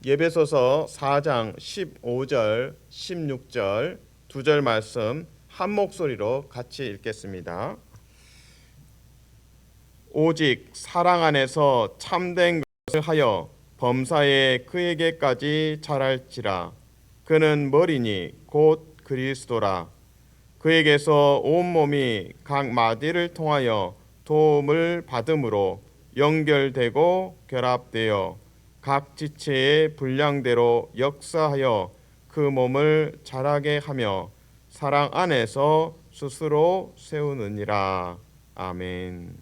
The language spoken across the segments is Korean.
예배소서 4장 15절, 16절 두 절 말씀 한 목소리로 같이 읽겠습니다. 오직 사랑 안에서 참된 것을 하여 범사에 그에게까지 자랄지라. 그는 머리니 곧 그리스도라. 그에게서 온몸이 각 마디를 통하여 도움을 받음으로 연결되고 결합되어 각 지체의 분량대로 역사하여 그 몸을 자라게 하며 사랑 안에서 스스로 세우느니라. 아멘.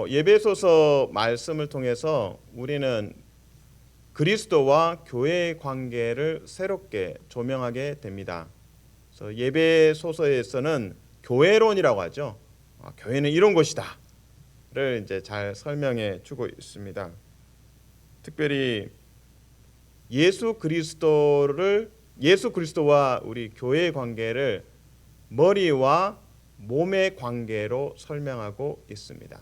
예배소서 말씀을 통해서 우리는 그리스도와 교회의 관계를 새롭게 조명하게 됩니다. 그래서 예배소서에서는 교회론이라고 하죠. 교회는 이런 곳이다. 를 이제 잘 설명해 주고 있습니다. 특별히 예수 그리스도와 우리 교회의 관계를 머리와 몸의 관계로 설명하고 있습니다.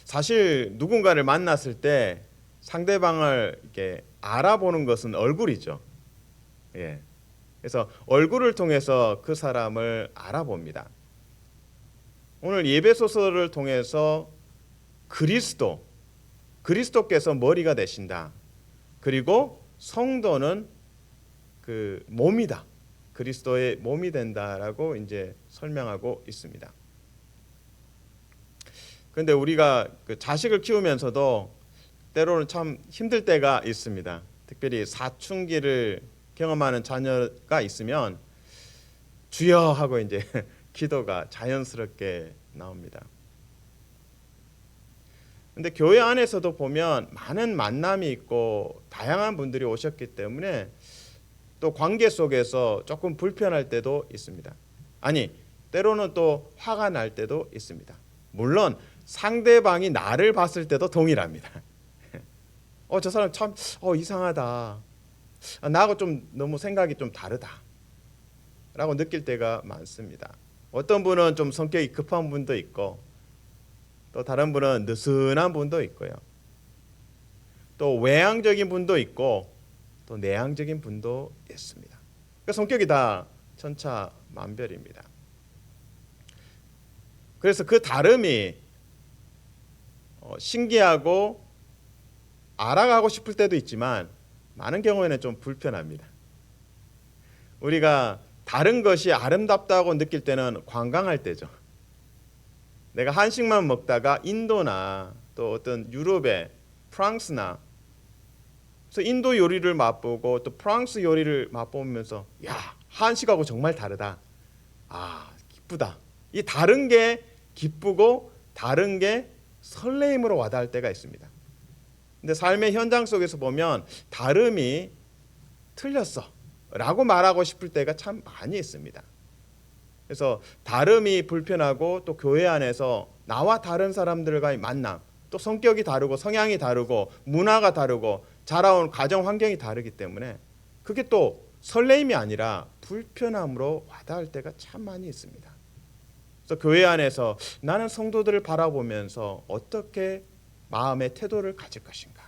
사실 누군가를 만났을 때 상대방을 이렇게 알아보는 것은 얼굴이죠. 그래서 얼굴을 통해서 그 사람을 알아봅니다. 오늘 예배소서를 통해서 그리스도께서 머리가 되신다. 그리고 성도는 그 몸이다. 그리스도의 몸이 된다라고 이제 설명하고 있습니다. 그런데 우리가 그 자식을 키우면서도 때로는 참 힘들 때가 있습니다. 특별히 사춘기를 경험하는 자녀가 있으면 주여 하고 이제 기도가 자연스럽게 나옵니다. 근데 교회 안에서도 보면 많은 만남이 있고 다양한 분들이 오셨기 때문에 또 관계 속에서 조금 불편할 때도 있습니다. 아니, 때로는 또 화가 날 때도 있습니다. 물론 상대방이 나를 봤을 때도 동일합니다. 저 사람 참 이상하다. 나하고 좀 너무 생각이 좀 다르다. 라고 느낄 때가 많습니다. 어떤 분은 좀 성격이 급한 분도 있고 또 다른 분은 느슨한 분도 있고요. 또 외향적인 분도 있고 또 내향적인 분도 있습니다. 그 성격이 다 천차만별입니다. 그래서 그 다름이 신기하고 알아가고 싶을 때도 있지만 많은 경우에는 좀 불편합니다. 우리가 다른 것이 아름답다고 느낄 때는 관광할 때죠. 내가 한식만 먹다가 인도나 또 어떤 유럽의 프랑스나 그래서 인도 요리를 맛보고 또 프랑스 요리를 맛보면서 야, 한식하고 정말 다르다. 기쁘다. 이 다른 게 기쁘고 다른 게 설레임으로 와닿을 때가 있습니다. 근데 삶의 현장 속에서 보면 다름이 틀렸어 라고 말하고 싶을 때가 참 많이 있습니다. 그래서 다름이 불편하고 또 교회 안에서 나와 다른 사람들과의 만남, 또 성격이 다르고 성향이 다르고 문화가 다르고 자라온 가정 환경이 다르기 때문에 그게 또 설레임이 아니라 불편함으로 와닿을 때가 참 많이 있습니다. 그래서 교회 안에서 나는 성도들을 바라보면서 어떻게 마음의 태도를 가질 것인가.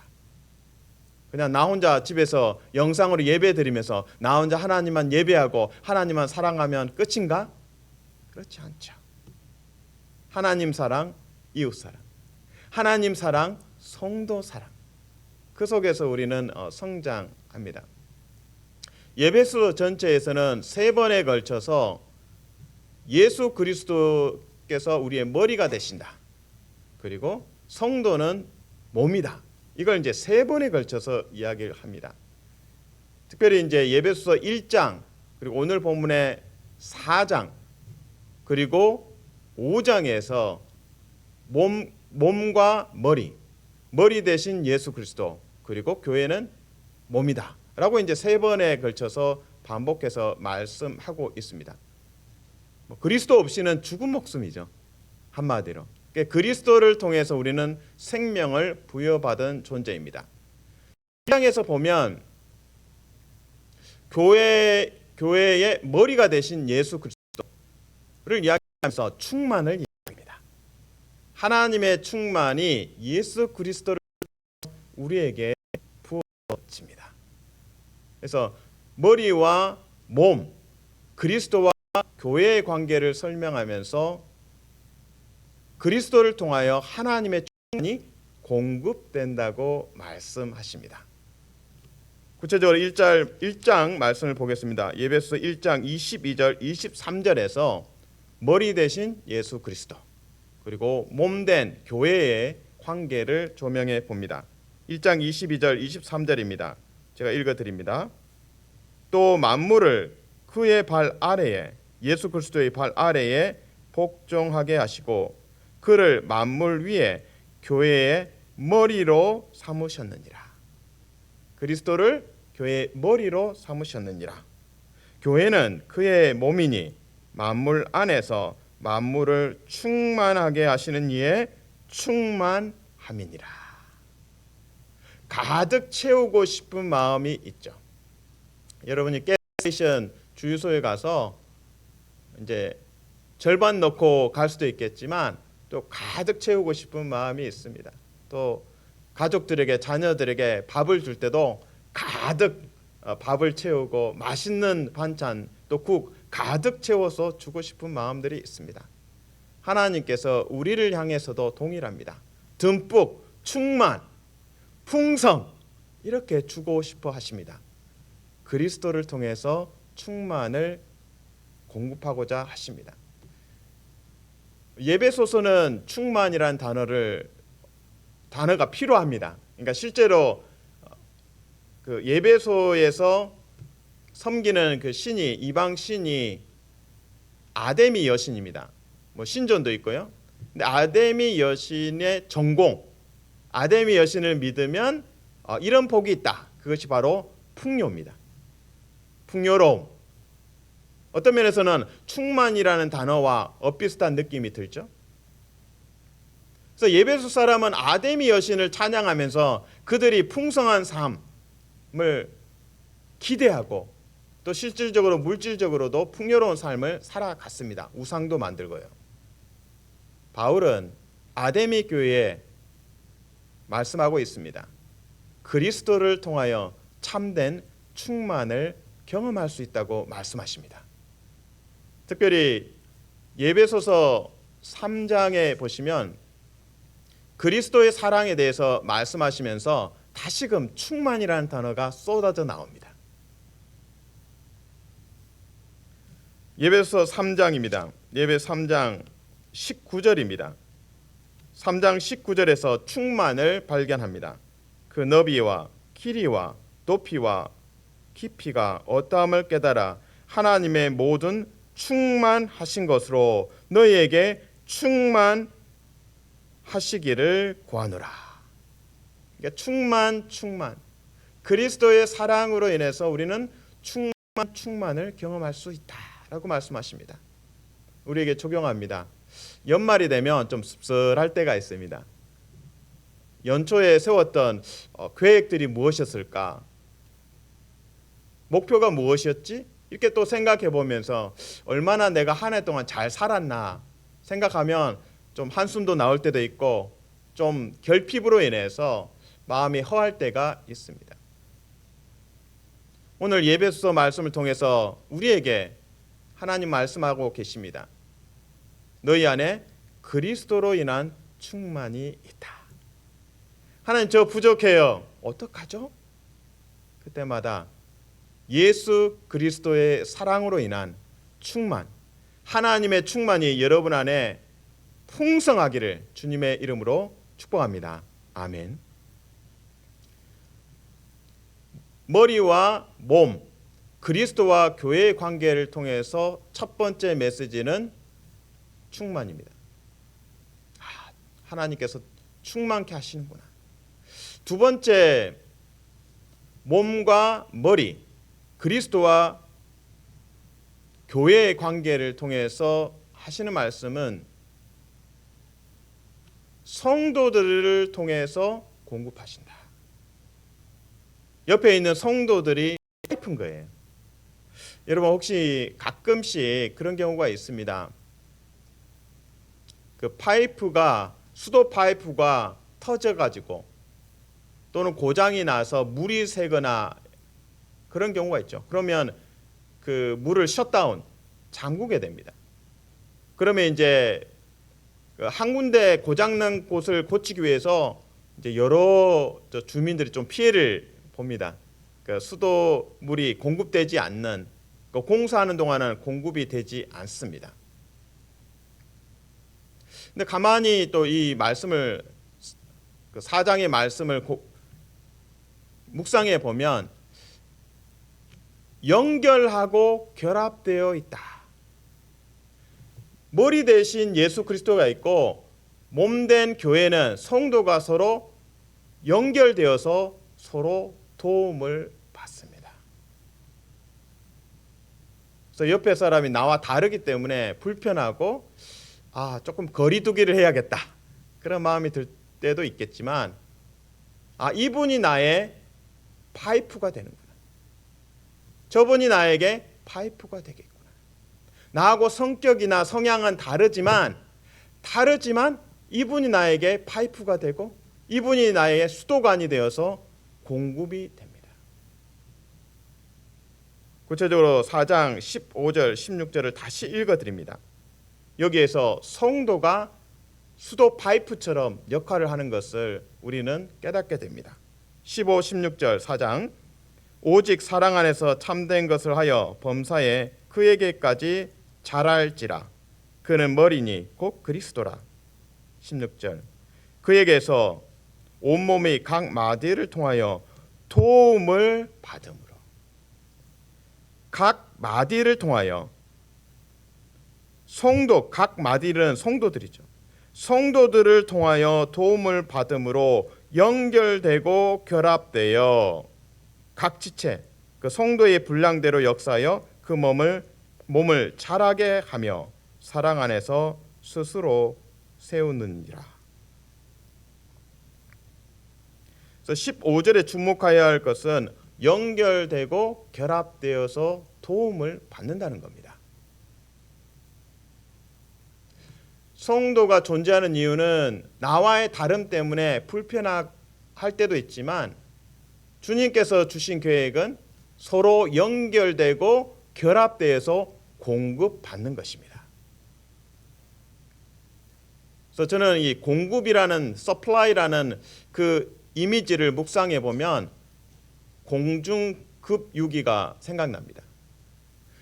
그냥 나 혼자 집에서 영상으로 예배 드리면서 나 혼자 하나님만 예배하고 하나님만 사랑하면 끝인가? 그렇지 않죠. 하나님 사랑, 이웃 사랑, 하나님 사랑, 성도 사랑. 그 속에서 우리는 성장합니다. 예배소 전체에서는 3번에 걸쳐서 예수 그리스도께서 우리의 머리가 되신다. 그리고 성도는 몸이다. 이걸 이제 3번에 걸쳐서 이야기를 합니다. 특별히 이제 예배소서 1장 그리고 오늘 본문의 4장 그리고 5장에서 몸과 머리 대신 예수 그리스도 그리고 교회는 몸이다 라고 이제 3번에 걸쳐서 반복해서 말씀하고 있습니다. 그리스도 없이는 죽은 목숨이죠. 한마디로 그리스도를 통해서 우리는 생명을 부여받은 존재입니다. 이 장에서 보면 교회의 머리가 되신 예수 그리스도를 이야기하면서 충만을 이야기합니다. 하나님의 충만이 예수 그리스도를 우리에게 부어집니다. 그래서 머리와 몸, 그리스도와 교회의 관계를 설명하면서 그리스도를 통하여 하나님의 충만이 공급된다고 말씀하십니다. 구체적으로 1장 말씀을 보겠습니다. 에베소서 1장 22절 23절에서 머리 대신 예수 그리스도 그리고 몸된 교회의 관계를 조명해 봅니다. 1장 22절 23절입니다. 제가 읽어드립니다. 또 만물을 그의 발 아래에 예수 그리스도의 발 아래에 복종하게 하시고 그를 만물 위에 교회의 머리로 삼으셨느니라. 그리스도를 교회의 머리로 삼으셨느니라. 교회는 그의 몸이니 만물 안에서 만물을 충만하게 하시는 이의 충만함이니라. 가득 채우고 싶은 마음이 있죠. 여러분이 가스스테이션 주유소에 가서 이제 절반 넣고 갈 수도 있겠지만 또 가득 채우고 싶은 마음이 있습니다. 또 가족들에게 자녀들에게 밥을 줄 때도 가득 밥을 채우고 맛있는 반찬 또 국 가득 채워서 주고 싶은 마음들이 있습니다. 하나님께서 우리를 향해서도 동일합니다. 듬뿍 충만 풍성 이렇게 주고 싶어 하십니다. 그리스도를 통해서 충만을 공급하고자 하십니다. 예배소서는 충만이란 단어가 필요합니다. 그러니까 실제로 그 예배소에서 섬기는 그 신이 이방 신이 아데미 여신입니다. 뭐 신전도 있고요. 근데 아데미 여신의 전공, 아데미 여신을 믿으면 이런 복이 있다. 그것이 바로 풍요입니다. 풍요로움. 어떤 면에서는 충만이라는 단어와 엇비슷한 느낌이 들죠. 그래서 예배소 사람은 아데미 여신을 찬양하면서 그들이 풍성한 삶을 기대하고 또 실질적으로 물질적으로도 풍요로운 삶을 살아갔습니다. 우상도 만들고요. 바울은 아데미 교회에 말씀하고 있습니다. 그리스도를 통하여 참된 충만을 경험할 수 있다고 말씀하십니다. 특별히 예배소서 3장에 보시면 그리스도의 사랑에 대해서 말씀하시면서 다시금 충만이라는 단어가 쏟아져 나옵니다. 예배소서 3장입니다. 예배 3장 19절입니다. 3장 19절에서 충만을 발견합니다. 그 너비와 길이와 높이와 깊이가 어떠함을 깨달아 하나님의 모든 충만하신 것으로 너희에게 충만하시기를 구하노라. 그러니까 충만 그리스도의 사랑으로 인해서 우리는 충만을 경험할 수 있다라고 말씀하십니다. 우리에게 적용합니다. 연말이 되면 좀 씁쓸할 때가 있습니다. 연초에 세웠던 계획들이 무엇이었을까? 목표가 무엇이었지? 이렇게 또 생각해 보면서 얼마나 내가 한 해 동안 잘 살았나 생각하면 좀 한숨도 나올 때도 있고 좀 결핍으로 인해서 마음이 허할 때가 있습니다. 오늘 예배소서 말씀을 통해서 우리에게 하나님 말씀하고 계십니다. 너희 안에 그리스도로 인한 충만이 있다. 하나님 저 부족해요. 어떡하죠? 그때마다 예수 그리스도의 사랑으로 인한 충만, 하나님의 충만이 여러분 안에 풍성하기를 주님의 이름으로 축복합니다. 아멘. 머리와 몸, 그리스도와 교회의 관계를 통해서 첫 번째 메시지는 충만입니다. 하나님께서 충만케 하시는구나. 두 번째, 몸과 머리, 그리스도와 교회의 관계를 통해서 하시는 말씀은 성도들을 통해서 공급하신다. 옆에 있는 성도들이 파이프인 거예요. 여러분 혹시 가끔씩 그런 경우가 있습니다. 그 파이프가 수도 파이프가 터져가지고 또는 고장이 나서 물이 새거나 그런 경우가 있죠. 그러면 그 물을 셧다운, 잠그게 됩니다. 그러면 이제 한 군데 고장난 곳을 고치기 위해서 이제 여러 주민들이 좀 피해를 봅니다. 그 수도 물이 공급되지 않는, 공사하는 동안은 공급이 되지 않습니다. 근데 가만히 또 이 말씀을, 그 4장의 말씀을 묵상해 보면 연결하고 결합되어 있다. 머리 대신 예수 그리스도가 있고 몸된 교회는 성도가 서로 연결되어서 서로 도움을 받습니다. 그래서 옆에 사람이 나와 다르기 때문에 불편하고 조금 거리두기를 해야겠다 그런 마음이 들 때도 있겠지만 이분이 나의 파이프가 되는구나. 저분이 나에게 파이프가 되겠구나. 나하고 성격이나 성향은 다르지만 이분이 나에게 파이프가 되고 이분이 나의 수도관이 되어서 공급이 됩니다. 구체적으로 4장 15절 16절을 다시 읽어드립니다. 여기에서 성도가 수도 파이프처럼 역할을 하는 것을 우리는 깨닫게 됩니다. 15, 16절 4장 오직 사랑 안에서 참된 것을 하여 범사에 그에게까지 자랄지라. 그는 머리니 곧 그리스도라. 16절 그에게서 온몸이 각 마디를 통하여 도움을 받음으로. 각 마디를 통하여 각 마디는 성도들이죠. 성도들을 통하여 도움을 받음으로 연결되고 결합되어 각 지체 그 성도의 분량대로 역사하여 그 몸을 자라게 하며 사랑 안에서 스스로 세우느니라. 그래서 15절에 주목해야 할 것은 연결되고 결합되어서 도움을 받는다는 겁니다. 성도가 존재하는 이유는 나와의 다름 때문에 불편할 때도 있지만 주님께서 주신 계획은 서로 연결되고 결합되어서 공급받는 것입니다. 그래서 저는 이 공급이라는 supply라는 그 이미지를 묵상해 보면 공중급유기가 생각납니다.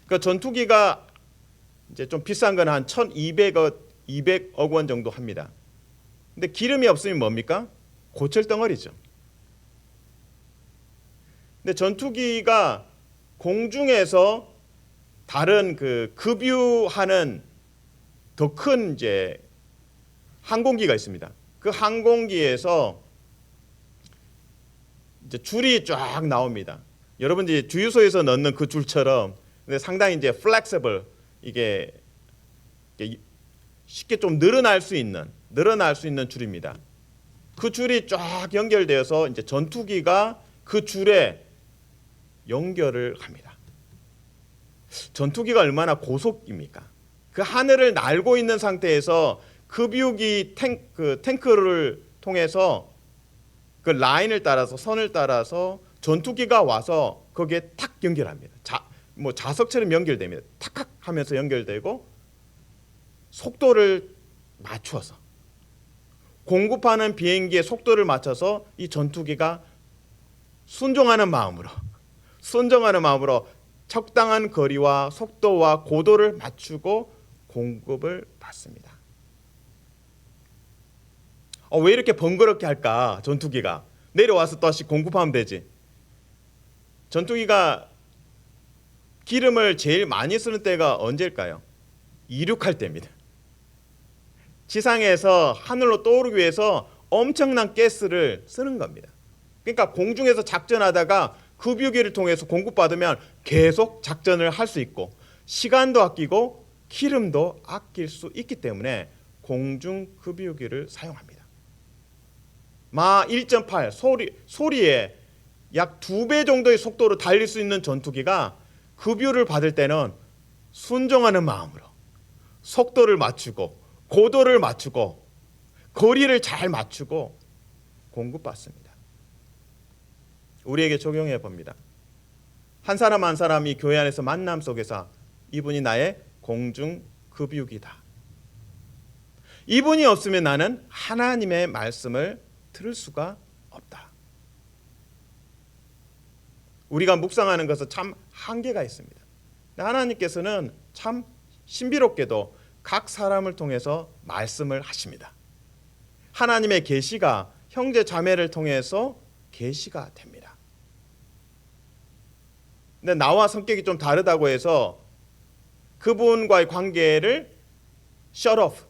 그러니까 전투기가 이제 좀 비싼 건 한 200억 원 정도 합니다. 근데 기름이 없으면 뭡니까? 고철 덩어리죠. 근데 전투기가 공중에서 다른 그 급유하는 더 큰 이제 항공기가 있습니다. 그 항공기에서 이제 줄이 쫙 나옵니다. 여러분들이 주유소에서 넣는 그 줄처럼 근데 상당히 이제 플렉서블 이게 쉽게 좀 늘어날 수 있는 줄입니다. 그 줄이 쫙 연결되어서 이제 전투기가 그 줄에 연결을 합니다. 전투기가 얼마나 고속입니까? 그 하늘을 날고 있는 상태에서 급유기 탱크를 통해서 그 라인을 따라서 선을 따라서 전투기가 와서 거기에 탁 연결합니다. 자석처럼 연결됩니다. 탁 하면서 연결되고 속도를 맞추어서 공급하는 비행기의 속도를 맞춰서 이 전투기가 순종하는 마음으로 적당한 거리와 속도와 고도를 맞추고 공급을 받습니다. 왜 이렇게 번거롭게 할까? 전투기가 내려와서 또 다시 공급하면 되지. 전투기가 기름을 제일 많이 쓰는 때가 언제일까요? 이륙할 때입니다. 지상에서 하늘로 떠오르기 위해서 엄청난 가스를 쓰는 겁니다. 그러니까 공중에서 작전하다가 급유기를 통해서 공급받으면 계속 작전을 할 수 있고 시간도 아끼고 기름도 아낄 수 있기 때문에 공중 급유기를 사용합니다. 마 1.8 소리에 약 2배 정도의 속도로 달릴 수 있는 전투기가 급유를 받을 때는 순종하는 마음으로 속도를 맞추고 고도를 맞추고 거리를 잘 맞추고 공급받습니다. 우리에게 적용해 봅니다. 한 사람 한 사람이 교회 안에서 만남 속에서 이분이 나의 공중급육이다. 이분이 없으면 나는 하나님의 말씀을 들을 수가 없다. 우리가 묵상하는 것은 참 한계가 있습니다. 하나님께서는 참 신비롭게도 각 사람을 통해서 말씀을 하십니다. 하나님의 계시가 형제 자매를 통해서 계시가 됩니다. 근데 나와 성격이 좀 다르다고 해서 그분과의 관계를 shut off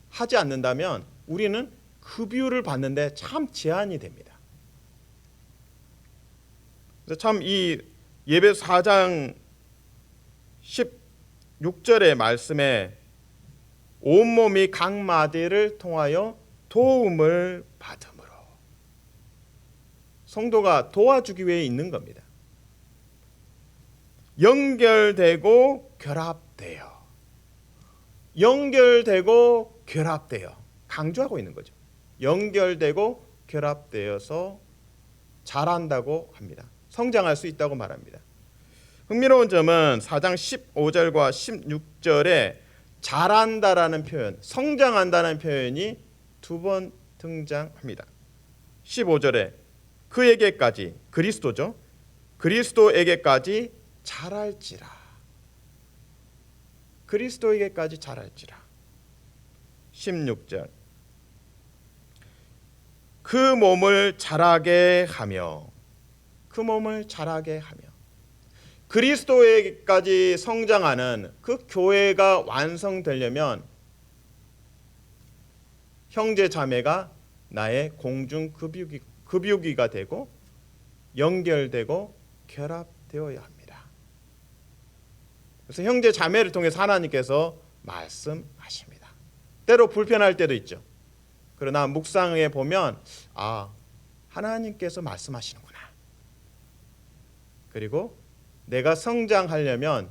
하지 않는다면 우리는 급유를 받는데 참 제한이 됩니다. 그래서 참 이 예배소 4장 16절의 말씀에 온몸이 각 마디를 통하여 도움을 받음으로, 성도가 도와주기 위해 있는 겁니다. 연결되고 결합되어, 연결되고 결합되어, 강조하고 있는 거죠. 연결되고 결합되어서 자란다고 합니다. 성장할 수 있다고 말합니다. 흥미로운 점은 4장 15절과 16절에 자란다라는 표현, 성장한다는 표현이 두 번 등장합니다. 15절에 그에게까지, 그리스도죠. 그리스도에게까지 자랄지라. 그리스도에게까지 자랄지라. 16절 그 몸을 자라게 하며, 그 몸을 자라게 하며, 그리스도에게까지 성장하는 그 교회가 완성되려면 형제 자매가 나의 공중급유기가 되고 연결되고 결합되어야 합니다. 그래서 형제 자매를 통해서 하나님께서 말씀하십니다. 때로 불편할 때도 있죠. 그러나 묵상에 보면 하나님께서 말씀하시는구나. 그리고 내가 성장하려면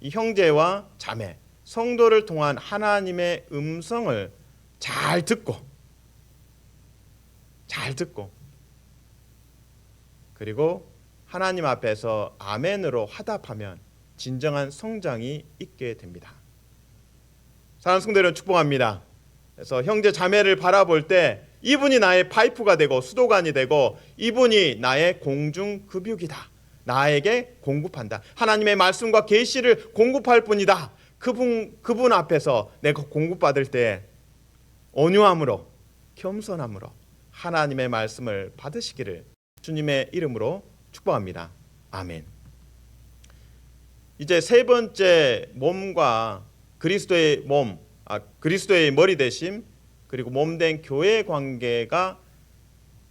이 형제와 자매, 성도를 통한 하나님의 음성을 잘 듣고 그리고 하나님 앞에서 아멘으로 화답하면 진정한 성장이 있게 됩니다. 사랑하는 성도 여러분, 축복합니다. 그래서 형제 자매를 바라볼 때 이분이 나의 파이프가 되고 수도관이 되고 이분이 나의 공중급유기다. 나에게 공급한다. 하나님의 말씀과 계시를 공급할 뿐이다. 그분 앞에서 내가 공급받을 때 온유함으로, 겸손함으로 하나님의 말씀을 받으시기를 주님의 이름으로 축복합니다. 아멘. 이제 세 번째 몸과 그리스도의 몸, 그리스도의 머리 되심, 그리고 몸된 교회의 관계가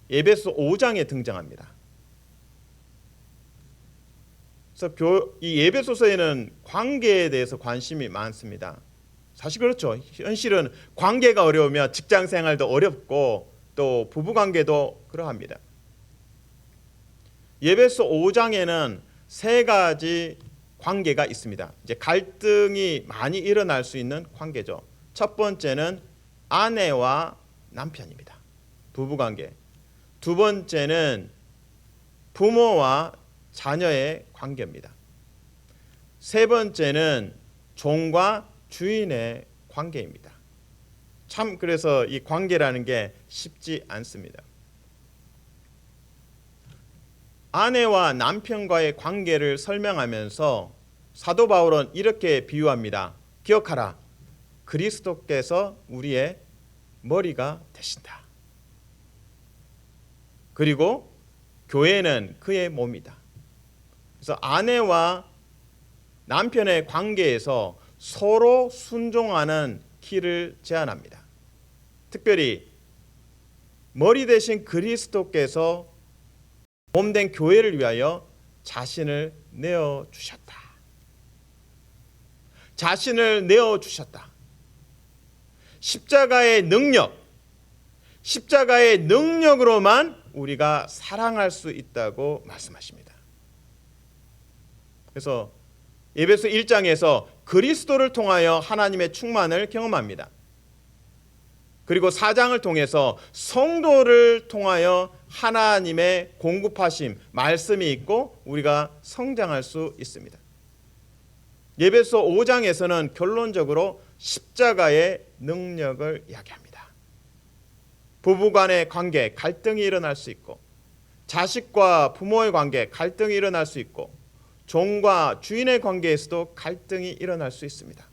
에베소 5장에 등장합니다. 그래서 이 에베소서에는 관계에 대해서 관심이 많습니다. 사실 그렇죠. 현실은 관계가 어려우면 직장 생활도 어렵고 또 부부 관계도 그러합니다. 에베소 5장에는 세 가지 관계가 있습니다. 이제 갈등이 많이 일어날 수 있는 관계죠. 첫 번째는 아내와 남편입니다. 부부 관계. 두 번째는 부모와 자녀의 관계입니다. 세 번째는 종과 주인의 관계입니다. 참 그래서 이 관계라는 게 쉽지 않습니다. 아내와 남편과의 관계를 설명하면서 사도 바울은 이렇게 비유합니다. 기억하라. 그리스도께서 우리의 머리가 되신다. 그리고 교회는 그의 몸이다. 그래서 아내와 남편의 관계에서 서로 순종하는 길을 제안합니다. 특별히 머리 대신 그리스도께서 몸된 교회를 위하여 자신을 내어주셨다. 자신을 내어주셨다. 십자가의 능력으로만 우리가 사랑할 수 있다고 말씀하십니다. 그래서 에베소 1장에서 그리스도를 통하여 하나님의 충만을 경험합니다. 그리고 사장을 통해서 성도를 통하여 하나님의 공급하심, 말씀이 있고 우리가 성장할 수 있습니다. 에베소 5장에서는 결론적으로 십자가의 능력을 이야기합니다. 부부간의 관계, 갈등이 일어날 수 있고, 자식과 부모의 관계, 갈등이 일어날 수 있고, 종과 주인의 관계에서도 갈등이 일어날 수 있습니다.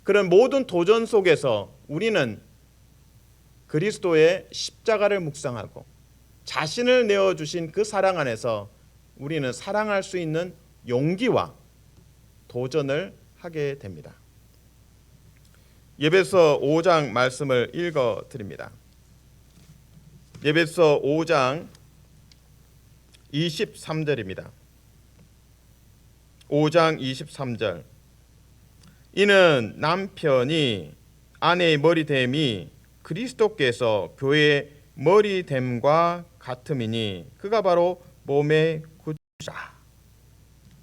그런 모든 도전 속에서 우리는 그리스도의 십자가를 묵상하고 자신을 내어주신 그 사랑 안에서 우리는 사랑할 수 있는 용기와 도전을 하게 됩니다. 에베소 5장 말씀을 읽어 드립니다. 에베소 5장 23절입니다. 5장 23절. 이는 남편이 아내의 머리됨이 그리스도께서 교회의 머리됨과 같음이니 그가 바로 몸의 구주자.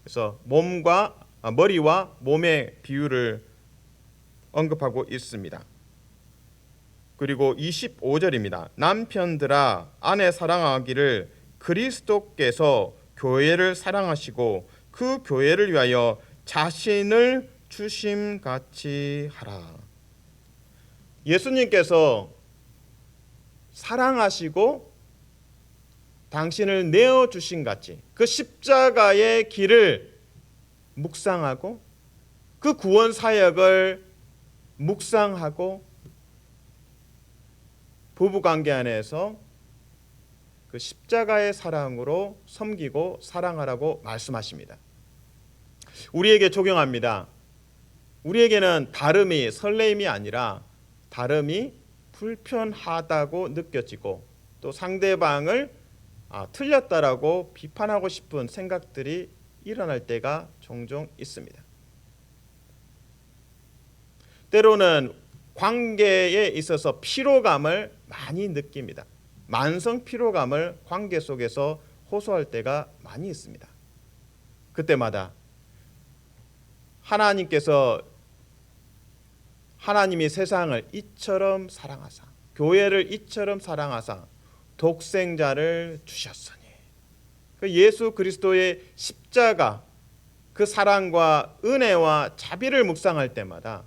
그래서 머리와 몸의 비유를 언급하고 있습니다. 그리고 25절입니다. 남편들아 아내 사랑하기를 그리스도께서 교회를 사랑하시고 그 교회를 위하여 자신을 주심같이 하라. 예수님께서 사랑하시고 당신을 내어주신 같이 그 십자가의 길을 묵상하고 그 구원 사역을 묵상하고 부부관계 안에서 그 십자가의 사랑으로 섬기고 사랑하라고 말씀하십니다. 우리에게 적용합니다. 우리에게는 다름이 설레임이 아니라 다름이 불편하다고 느껴지고 또 상대방을 틀렸다라고 비판하고 싶은 생각들이 일어날 때가 종종 있습니다. 때로는 관계에 있어서 피로감을 많이 느낍니다. 만성 피로감을 관계 속에서 호소할 때가 많이 있습니다. 그때마다 하나님이 세상을 이처럼 사랑하사 교회를 이처럼 사랑하사 독생자를 주셨으니 그 예수 그리스도의 십자가 그 사랑과 은혜와 자비를 묵상할 때마다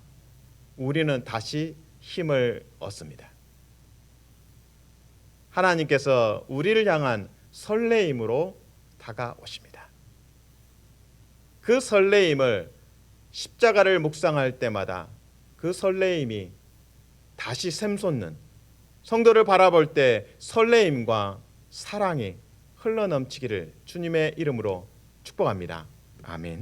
우리는 다시 힘을 얻습니다. 하나님께서 우리를 향한 설레임으로 다가오십니다. 그 설레임을 십자가를 묵상할 때마다 그 설레임이 다시 샘솟는 성도를 바라볼 때 설레임과 사랑이 흘러넘치기를 주님의 이름으로 축복합니다. 아멘.